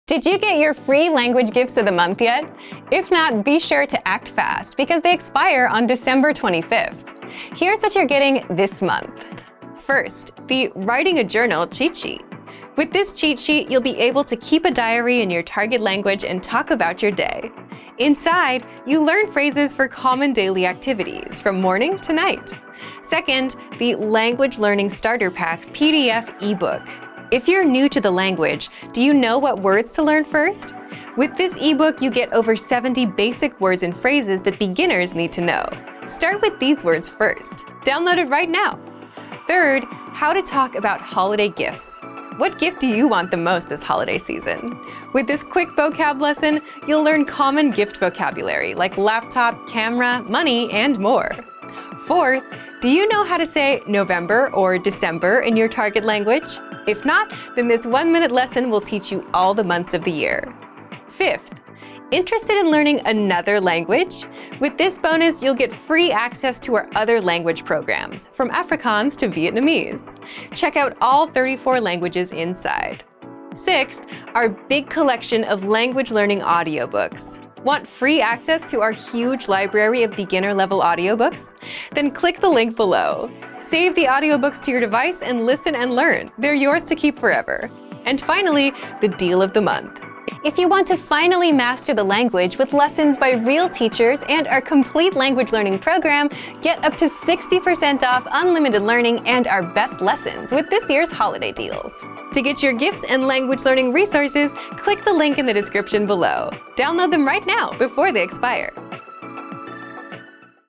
Did you get your free language gifts of the month yet? If not, be sure to act fast because they expire on December 25th. Here's what you're getting this month. First, the Writing a Journal cheat sheet. With this cheat sheet, you'll be able to keep a diary in your target language and talk about your day. Inside, you learn phrases for common daily activities from morning to night. Second, the Language Learning Starter Pack PDF ebook. If you're new to the language, do you know what words to learn first? With this ebook, you get over 70 basic words and phrases that beginners need to know. Start with these words first. Download it right now. Third, how to talk about holiday gifts. What gift do you want the most this holiday season? With this quick vocab lesson, you'll learn common gift vocabulary like laptop, camera, money, and more. Fourth, do you know how to say November or December in your target language? If not, then this 1-minute lesson will teach you all the months of the year. Fifth, interested in learning another language? With this bonus, you'll get free access to our other language programs, from Afrikaans to Vietnamese. Check out all 34 languages inside. Sixth, our big collection of language learning audiobooks. Want free access to our huge library of beginner-level audiobooks? Then click the link below. Save the audiobooks to your device and listen and learn. They're yours to keep forever. And finally, the deal of the month. If you want to finally master the language with lessons by real teachers and our complete language learning program, get up to 60% off unlimited learning and our best lessons with this year's holiday deals. To get your gifts and language learning resources, click the link in the description below. Download them right now before they expire.